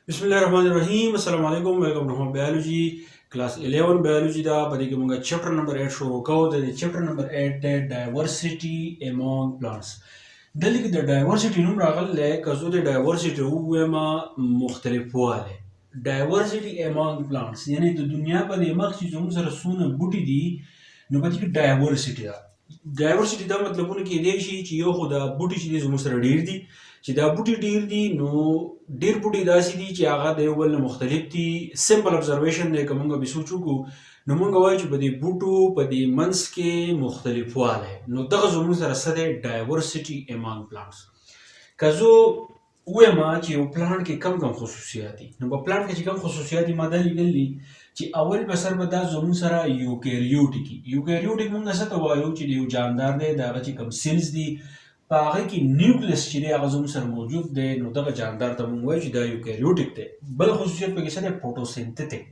बिस्मिल्लाहिर्रहमानिर्रहीम अस्सलाम वालेकुम वेलकम टू बायोलॉजी क्लास 11 बायोलॉजी दा पदी के मुंगा चैप्टर नंबर 8 शुरू को the chapter number 8 the diversity among plants दली की द डाइवर्सिटी नुम रागल ले कजो द डाइवर्सिटी हुए मा मुख्तलिफ वाले डाइवर्सिटी अमंग प्लांट्स यानी तो दुनिया पर ये मख चीजों सर सुन बूटी दी नो पदी की डाइवर्सिटी दा डाइवर्सिटी दा मतलब उन کې دی شي چې یو خو د بوټي چې د زموږ سره ډیر دي چې دا بوټي ډیر دي نو ډیر بوټي داسې دي چې هغه د یو بل نه مختلف دي سمپل ابزرویشن دی که موږ به سوچ وکړو نو موږ وایو چې په دې بوټو په دې منځ کې مختلف والی نو دغه زموږ سره څه دی ډایورسټي امانګ پلانټس که زه ووایم چې یو پلانټ کې کم کم خصوصیات دي نو په پلانټ کې چې کم خصوصیات دي ما دا لیدلي چې اول په سر به دا زموږ سره یوکریوټیک یوکریوټیک موږ څه ته وایو چې د یو جاندار دی د هغه چې کم سیلز دي په هغه کې نیوکلیس چې دی هغه زموږ سره موجود دی نو دغه جاندار ته موږ وایو چې دا یوکریوټیک دی بل خصوصیت پکې څه دی فوټوسنتیټیک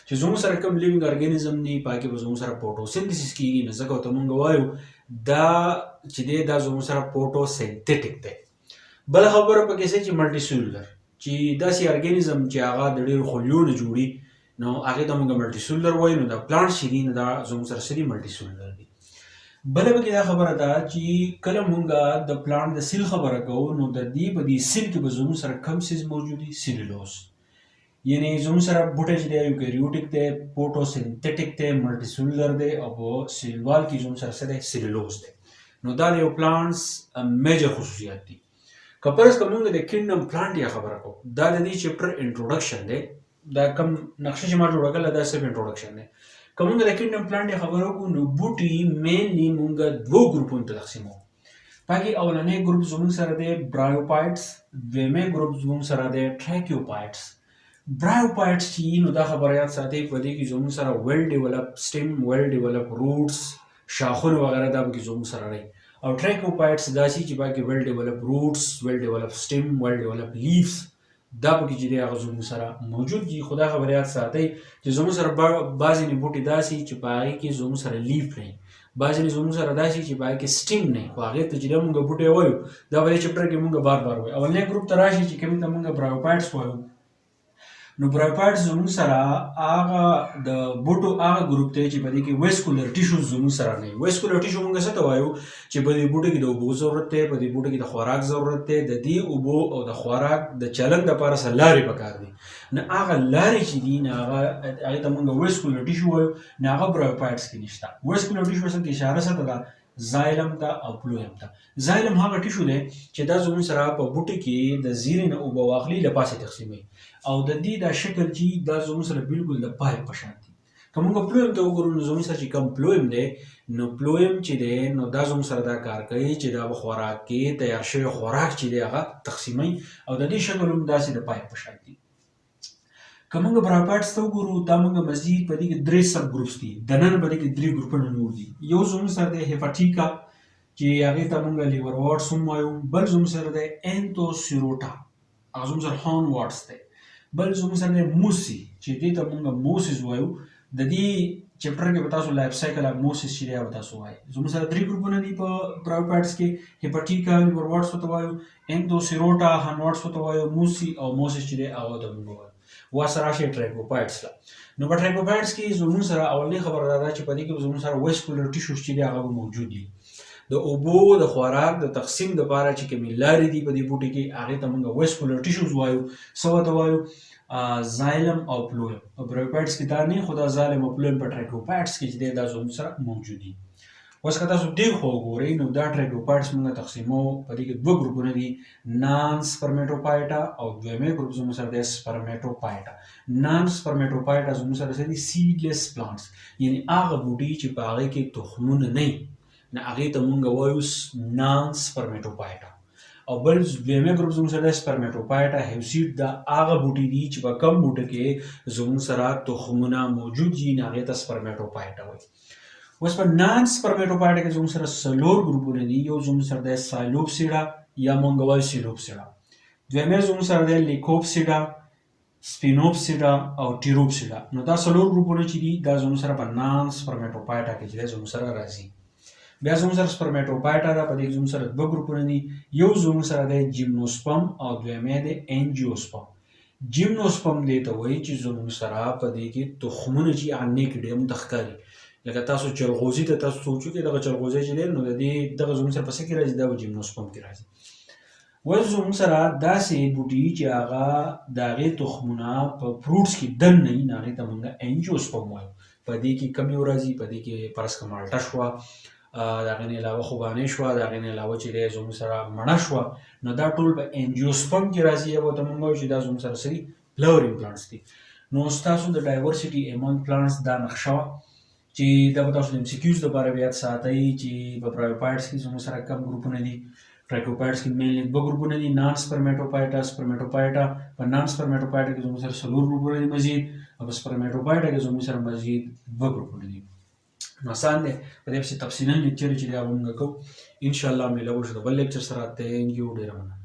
چې زموږ سره کوم لیوینګ ارګانیزم دي په هغې کې به زموږ سره فوټوسنتھسس کېږي نو ځکه ورته موږ وایو دا چې دی دا زموږ سره فوټوسنتیټیک دی بله خبره پکې څه چې ملټي سیلولر چې داسې ارګانیزم چې هغه د ډېرو خلیو نه جوړي نو هغې ته موږ ملټي سیلولر وایو نو دا پلانټ چې دي نو دا زموږ سره څه دي ملټي سیلولر دي بله پکې دا خبره ده چې کله مونږ د پلانټ د سیل خبره کوو نو د دې په دې سیل کې به زموږ سره کم سیز موجود دي سیلولوز یعنی زموږ سره بوټی چې دی یوکریوټیک دی فوټوسنتیټیک دی ملټي سیلولر دی او په سیلوال کې زموږ سره څه دی سیلولوز دی نو دا د یو پلانټس میجر خصوصیات دي که فرض که مونږ د کینډم پلانټ یا خبره کوو دا د دې چپټر انټروډکشن دی دا کم نقشه چې ما جوړه کړله دا صرف انټروډکشن دی که مونږ د کینډم پلانټ یا خبره وکړو نو بوټي مینلی مونږ دوو ګروپونو ته تقسیموو په کې اولنی ګروپ زموږ سره دی برایوپایټس دویمی ګروپ زموږ سره دی ټریکیوپایټس برایوپایټس چې نو دا خبره یاد ساتئ په دې کې زموږ سره ویل ډیولپ سټیم ویل ډیولپ روټس شاخونه وغیره دا پکې زموږ سره رہی او ټریکوپایټس داسې چې باقي ویل ډیولپ روټس ویل ډیولپ سټیم ویل ډیولپ لیفز دا پکې چې دی هغه زموږ سره موجود دي خو دا خبره یاد ساتئ چې زموږ سره بعضې نه بوټي داسې چې په هغې کې زموږ سره لیف نه وي بعضې نه زموږ سره داسې چې په هغې کې سټیم نه وي خو هغې ته چې دی مونږ بوټی وایو دا په دې چپټر کې مونږ بار بار وایو اولنی ګروپ ته راشي چې کومې ته مونږ برایوپایټس وایو نو برایوپایټس زموږ سره هغه د بوټو هغه ګروپ دی چې په دې کې ویسکولر ټیشوز زموږ سره نه وي ویسکولر ټیشو مونږ څه ته وایو چې په دې بوټو کې د اوبو ضرورت دی په دې بوټو کې د خوراک ضرورت دی د دې اوبو او د خوراک د چلند دپاره څه لارې پکار دي نو هغه لارې چې دي نو هغې ته مونږ ویسکولر ټیشو وایو نو هغه برایوپایټس کې نشته ویسکولر ټیشو اصل کې اشاره څه ته ده زایلم ته او پلویم ته زایلم هغه ټیشو دی چې دا زموږ سره په بوټي کې د زیرې نه اوبه واخلي له پاسه تقسیموي او د دې دا شکل چې دا زموږ سره بالکل د پایپ په شان دي که موږ پلویم ته وګورو نو زموږ سره چې کوم پلویم دی نو پلویم چې دی نو دا زموږ سره دا کار کوي چې دا به خوراک کې تیار شوی خوراک چې دی هغه تقسیموي او د دې شکل هم داسې د پایپ په شان دي که موږ برایوپایټس ته وګورو دا موږ مزید په دې کې درې سب ګروپس دي دننه په دې کې درې ګروپونه نور دي یو زموږ سره دی هیپاټیکا چې هغې ته موږ لیور واټس هم وایو بل زموږ سره دی انتوسیروټا هغه زموږ سره هارن واټس دی بل زموږ سره دی موسی چې دې ته موږ موسیس وایو د دې چپټر کې به تاسو لایف سایکل اف موسیس چې دی هغه به تاسو وایي زموږ سره درې ګروپونه دي په برایوپایټس کې هیپاټیکا لیور واټس ورته وایو انتوسیروټا هارن واټس ورته وایو موسی او موسیس چې دی هغه ته موږ وایو ورسره راشي ټریکوپایټس ته نو په ټریکوپایټس کې زموږ سره اولنۍ خبره دا ده چې په دې کې زموږ سره ویسکولر ټیشوز چې دی هغه به موجود دي د اوبو د خوراک د تقسیم دپاره چې کومې لارې دي په دې بوټي کې هغې ته موږ ویسکولر ټیشوز وایو څه ورته وایو زایلم او پلویم په برایوپایټس کې دا نه خو دا زایلم او پلویم په ټریکوپایټس کې چې دی دا زموږ سره موجود دي اوس که تاسو دې خوا وګورئ نو دا ټریکوپایټس موږ تقسیموو په دې کې دوه ګروپونه دي نان سپرمیټوپایټا او دویمی ګروپ زموږ سره دی سپرمیټوپایټا نان سپرمیټوپایټا زموږ سره څه دي سیډلیس پلانټس یعنې هغه بوټي چې په هغې کې تخمونه نه وي نو هغې ته مونږ وایو نان سپرمیټوپایټا او بل دویمی ګروپ زموږ سره دی سپرمیټوپایټا هیوسیډ دا هغه بوټي دي چې په کم بوټي کې زموږ سره تخمونه موجود دي نو هغې ته سپرمیټوپایټا وایي اوس په نان سپرمیټوپایټا کې زموږ سره څلور ګروپونه دي یو زموږ سره دی سایلوپسیډا یا مونږ وایو سیلوپسیډا دویمی زموږ سره دی لیکوپسیډا سپینوپسیډا او ټیروپسیډا نو دا څلور ګروپونه چې دي دا زموږ سره په نان سپرمیټوپایټا کې چې دی زموږ سره راځي بیا زموږ سره سپرمیټوپایټا ده په دې کې زموږ سره دوه ګروپونه دي یو زموږ سره دی جیمنوسپم او دویمی دی انجیوسپم جیمنوسپرم دې ته وایي چې زموږ سره په دې کې تخمونه چې انې کې ډېر متخکاري لکه تاسو چلغوزي ته تاسو سوچو کې دغه چلغوزي چې دی نو د دې دغه زموږ سره په څه کې راځي دا به جیمنوسپرم کې راځي وایي زموږ سره داسې بوټي چې هغه د هغې تخمونه په فروټس کې دننه وي نو هغې ته موږ انجیوسپرم وایو په دې کې کم یو راځي په دې کې فرض کړه مالټه شوه د هغې نه علاوه خوبانۍ شوه د هغې نه علاوه چې دی زموږ سره مڼه شوه نو دا ټول په انجیوسپرم کې راځي یا به ته موږ وایو چې دا زموږ سره څه دي فلاورینګ پلانټس دي نو ستاسو د ډایورسټي امونګ پلانټس دا نقشه وه چې دا به تاسو د ام سی کیوز دپاره بیا یاد ساتئ چې په برایوفایټس کې زموږ سره کم ګروپونه دي ټرایکوپایټس کې مینلی دوه ګروپونه دي نان سپرمیټوپایټا سپرمیټوپایټا په نان سپرمیټوپایټا کې زموږ سره څلور ګروپونه دي مزید او په سپرمیټوپایټا کې زموږ سره مزید دوه ګروپونه دي نو آسان دی په دې پسې تفصیلا لیکچر چې دی هغه موږ کوو انشاءالله میله وشو د بل لیکچر سره تھینک یو ډېره مننه